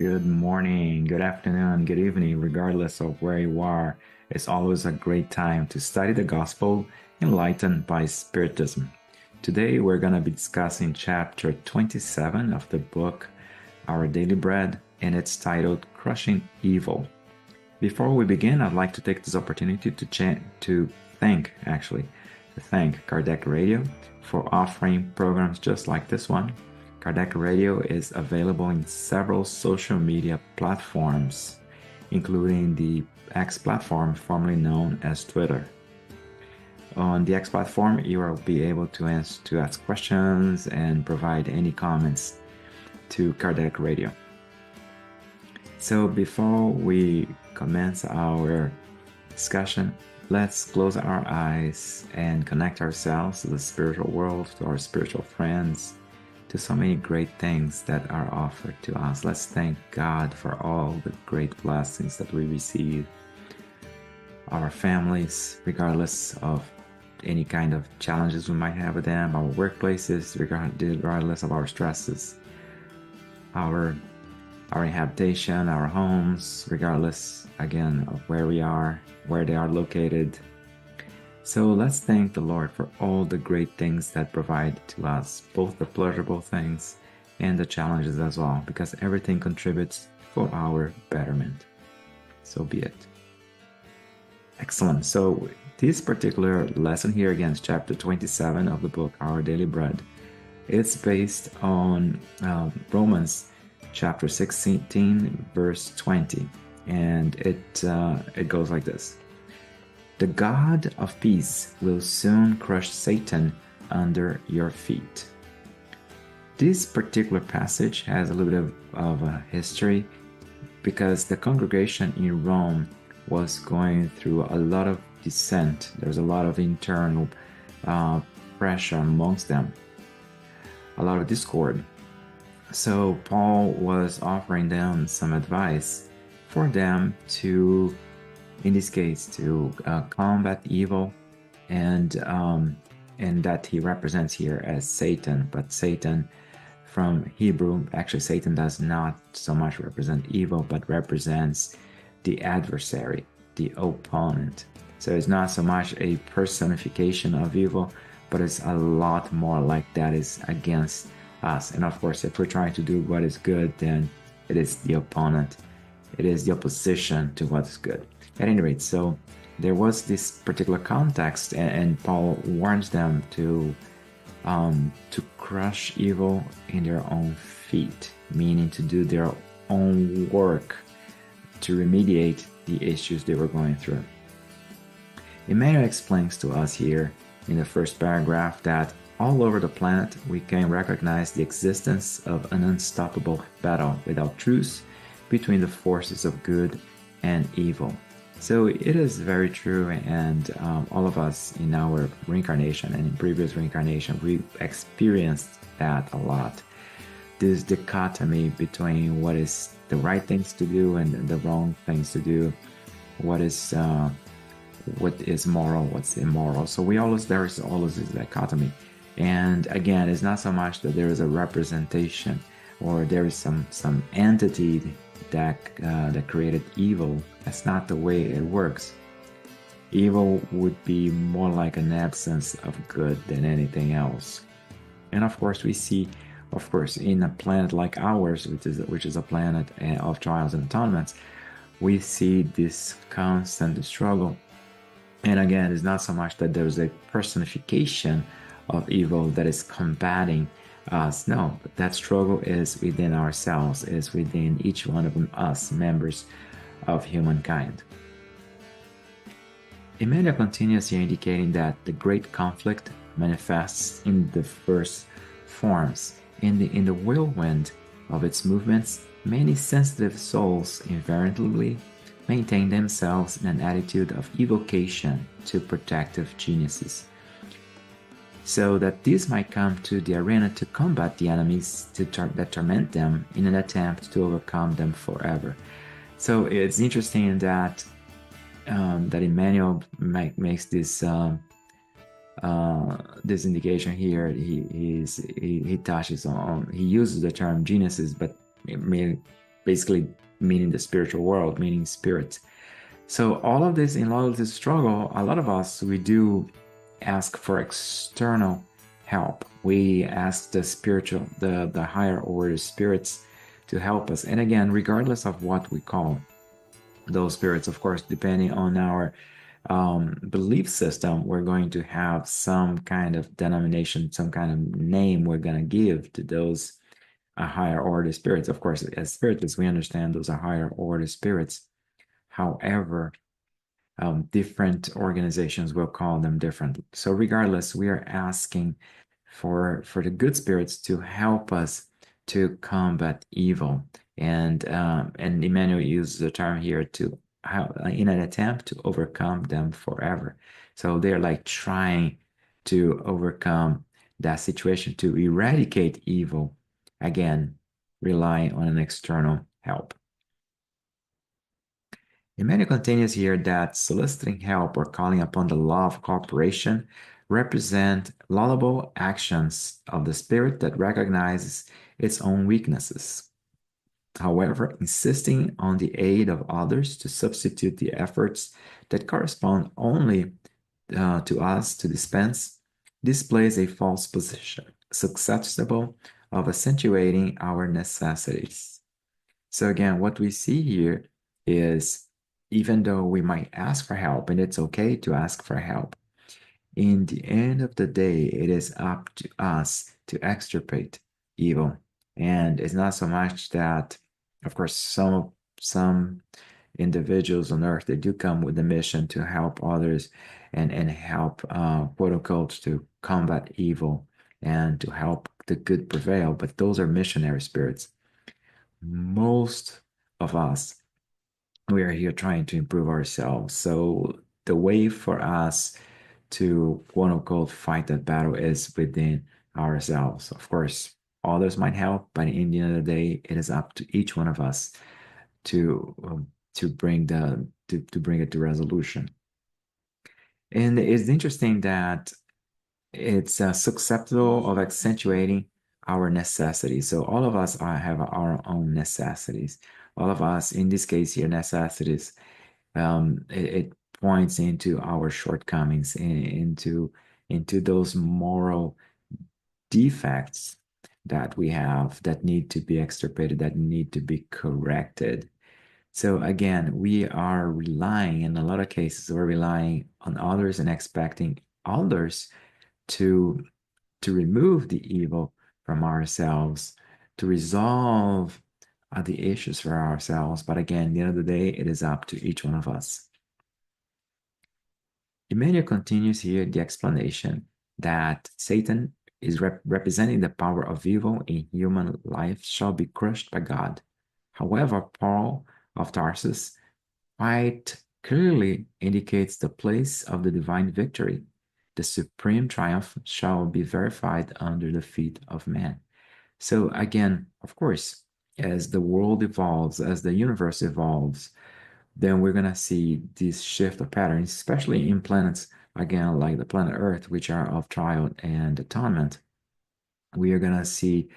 Good morning, good afternoon, good evening, regardless of where you are. It's always a great time to study the gospel enlightened by Spiritism. Today, we're going to be discussing chapter 27 of the book Our Daily Bread, and it's titled Crushing Evil. Before we begin, I'd like to take this opportunity to thank Kardec Radio for offering programs just like this one. Kardec Radio is available in several social media platforms, including the X platform, formerly known as Twitter. On the X platform, you will be able to ask questions and provide any comments to Kardec Radio. So before we commence our discussion, let's close our eyes and connect ourselves to the spiritual world, to our spiritual friends, to so many great things that are offered to us. Let's thank God for all the great blessings that we receive. Our families, regardless of any kind of challenges we might have with them, our workplaces, regardless of our stresses, our habitation, our homes, regardless, again, of where we are, where they are located. So let's thank the Lord for all the great things that provide to us, both the pleasurable things and the challenges as well, because everything contributes for our betterment. So be it. Excellent. So this particular lesson here, again, chapter 27 of the book, Our Daily Bread. It's based on Romans chapter 16, verse 20. And it goes like this. The God of peace will soon crush Satan under your feet. This particular passage has a little bit of a history because the congregation in Rome was going through a lot of dissent. There was a lot of internal pressure amongst them, a lot of discord. So Paul was offering them some advice for them to, in this case, to combat evil, and that he represents here as Satan. But Satan, from Hebrew, actually Satan does not so much represent evil, but represents the adversary, the opponent. So it's not so much a personification of evil, but it's a lot more like that is against us. And of course, if we're trying to do what is good, then it is the opponent. It is the opposition to what is good. At any rate, so there was this particular context, and Paul warns them to crush evil in their own feet, meaning to do their own work to remediate the issues they were going through. Emmanuel explains to us here in the first paragraph that all over the planet we can recognize the existence of an unstoppable battle without truce between the forces of good and evil. So it is very true, and all of us in our reincarnation and in previous reincarnation, we experienced that a lot. This dichotomy between what is the right things to do and the wrong things to do, what is moral, what's immoral. So there is always this dichotomy. And again, it's not so much that there is a representation or there is some entity that created evil. That's not the way it works. Evil would be more like an absence of good than anything else. And of course, we see, in a planet like ours, which is a planet of trials and atonements, we see this constant struggle. And again, it's not so much that there's a personification of evil that is combating us. No, but that struggle is within ourselves, is within each one of us, members of humankind. Emmanuel continues here indicating that the great conflict manifests in the first forms. In the whirlwind of its movements, many sensitive souls invariably maintain themselves in an attitude of evocation to protective geniuses, so that these might come to the arena to combat the enemies that torment them in an attempt to overcome them forever. So it's interesting that Emmanuel makes this this indication here. He touches on, he uses the term geniuses, but basically meaning the spiritual world, meaning spirit. So all of this, in all of this struggle, a lot of us, we do ask for external help. We ask the spiritual, the higher order spirits to help us. And again, regardless of what we call those spirits, of course, depending on our belief system, we're going to have some kind of denomination, some kind of name we're going to give to those higher order spirits. Of course, as spiritists, we understand those are higher order spirits. However, different organizations will call them differently. So regardless, we are asking for the good spirits to help us to combat evil. And Emmanuel uses the term here to how in an attempt to overcome them forever. So they're like trying to overcome that situation to eradicate evil, again, relying on an external help. Emmanuel continues here that soliciting help or calling upon the law of cooperation represent laudable actions of the spirit that recognizes its own weaknesses. However, insisting on the aid of others to substitute the efforts that correspond only to us to dispense displays a false position, susceptible of accentuating our necessities. So again, what we see here is even though we might ask for help, and it's okay to ask for help, in the end of the day, it is up to us to extirpate evil. And it's not so much that, of course, some individuals on earth, they do come with the mission to help others and help quote unquote to combat evil and to help the good prevail, but those are missionary spirits. Most of us, we are here trying to improve ourselves. So the way for us to quote unquote fight that battle is within ourselves. Of course, others might help, but in the end of the day, it is up to each one of us to bring to bring it to resolution. And it's interesting that it's susceptible of accentuating our necessities. So all of us have our own necessities. All of us, in this case here, necessities, it points into our shortcomings, into those moral defects that we have that need to be extirpated, that need to be corrected. So again, we are relying, in a lot of cases, we're relying on others and expecting others to remove the evil from ourselves, to resolve the issues for ourselves. But again, at the end of the day, it is up to each one of us. Emmanuel continues here the explanation that Satan is representing the power of evil in human life shall be crushed by God. However, Paul of Tarsus quite clearly indicates the place of the divine victory. The supreme triumph shall be verified under the feet of man. So again, of course, as the world evolves, as the universe evolves, then we're going to see this shift of patterns, especially in planets, again, like the planet Earth, which are of trial and atonement. We are going to see,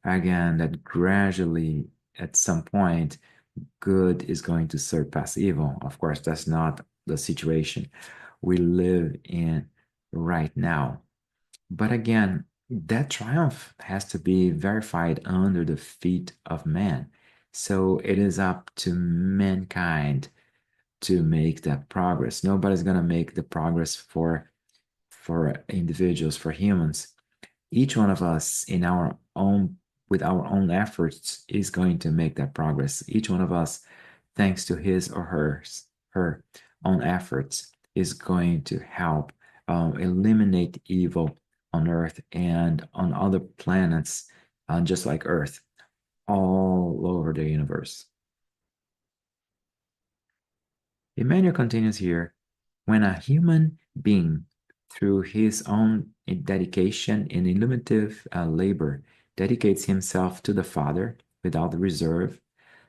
again, that gradually, at some point, good is going to surpass evil. Of course, that's not the situation we live in right now. But again, that triumph has to be verified under the feet of man. So it is up to mankind to make that progress. Nobody's gonna make the progress for individuals, for humans. Each one of us in our own with our own efforts is going to make that progress. Each one of us, thanks to his or her own efforts, is going to help eliminate evil on Earth and on other planets, just like Earth, all over the universe. Emmanuel continues here, when a human being, through his own dedication and illuminative labor, dedicates himself to the Father without reserve,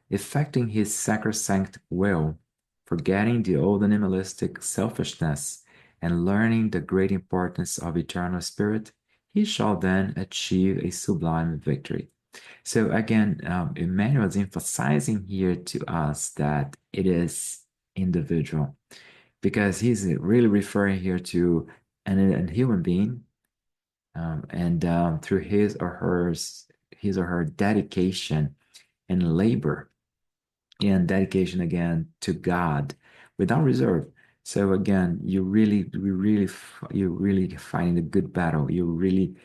effecting his sacrosanct will, forgetting the old animalistic selfishness, and learning the great importance of eternal spirit, he shall then achieve a sublime victory. So again, Emmanuel is emphasizing here to us that it is individual because he's really referring here to a human being, and through his or her dedication and labor and dedication again to God without reserve. So again, you're really fighting a good battle. You're really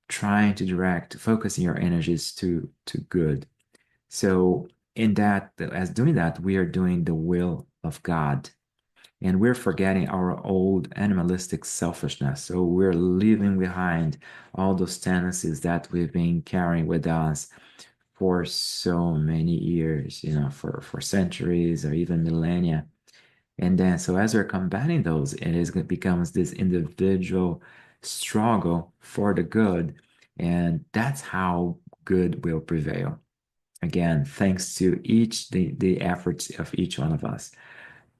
trying to focusing your energies to good. So in that, as doing that, we are doing the will of God. And we're forgetting our old animalistic selfishness. So we're leaving behind all those tendencies that we've been carrying with us for so many years, for centuries or even millennia. And then, so as we're combating those, it becomes this individual struggle for the good. And that's how good will prevail. Again, thanks to the efforts of each one of us.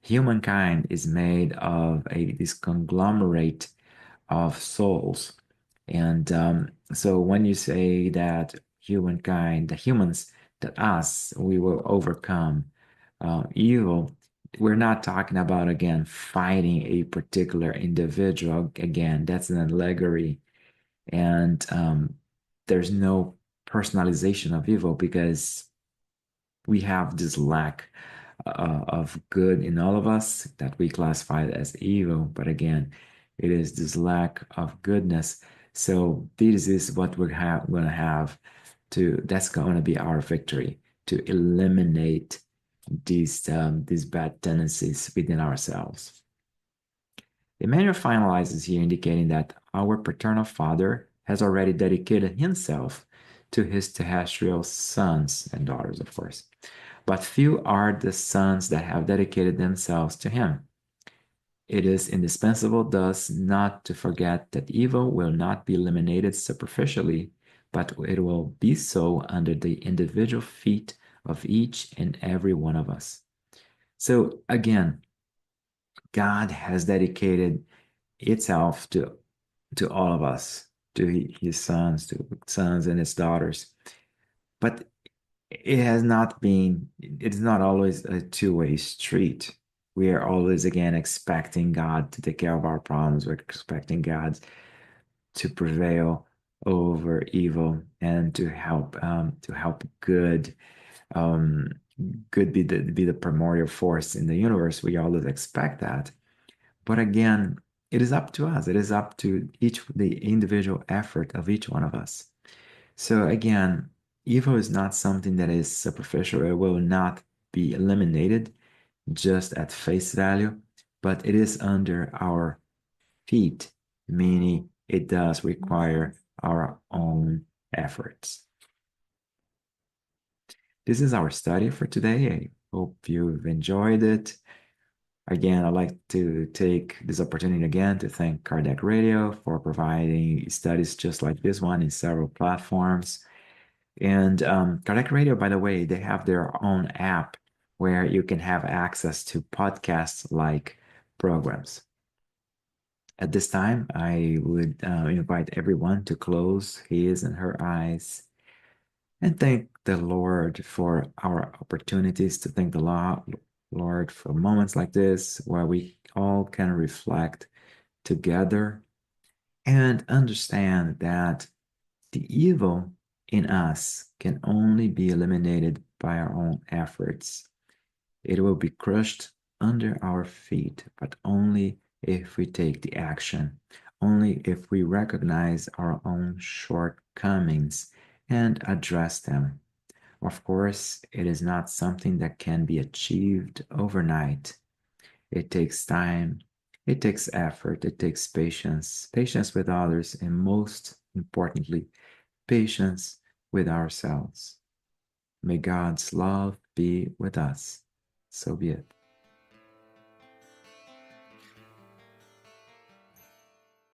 Humankind is made of this conglomerate of souls. And so when you say that humankind, the humans, that us, we will overcome evil, we're not talking about, again, fighting a particular individual. Again, that's an allegory. And there's no personalization of evil because we have this lack of good in all of us that we classify as evil. But again, it is this lack of goodness. So this is what we're going to have that's going to be our victory, to eliminate these bad tendencies within ourselves. Emmanuel finalizes here indicating that our paternal father has already dedicated himself to his terrestrial sons and daughters, of course. But few are the sons that have dedicated themselves to him. It is indispensable, thus, not to forget that evil will not be eliminated superficially, but it will be so under the individual feet of each and every one of us. So again, God has dedicated itself to all of us, to his sons, to sons and his daughters. But it's not always a two-way street. We are always, again, expecting God to take care of our problems. We're expecting God to prevail over evil and to help good, um, good be the primordial force in the universe. We always expect that. But again, it is up to us. It is up to the individual effort of each one of us. So again, evil is not something that is superficial. It will not be eliminated just at face value, but it is under our feet, meaning it does require our own efforts. This is our study for today. I hope you've enjoyed it. Again, I'd like to take this opportunity again to thank Kardec Radio for providing studies just like this one in several platforms. And Kardec Radio, by the way, they have their own app where you can have access to podcasts like programs. At this time, I would invite everyone to close his and her eyes and thank the Lord for our opportunities, to thank the Lord for moments like this where we all can reflect together and understand that the evil in us can only be eliminated by our own efforts. It will be crushed under our feet, but only if we take the action, only if we recognize our own shortcomings and address them. Of course, it is not something that can be achieved overnight. It takes time, it takes effort, it takes patience, patience with others, and most importantly, patience with ourselves. May God's love be with us. So be it.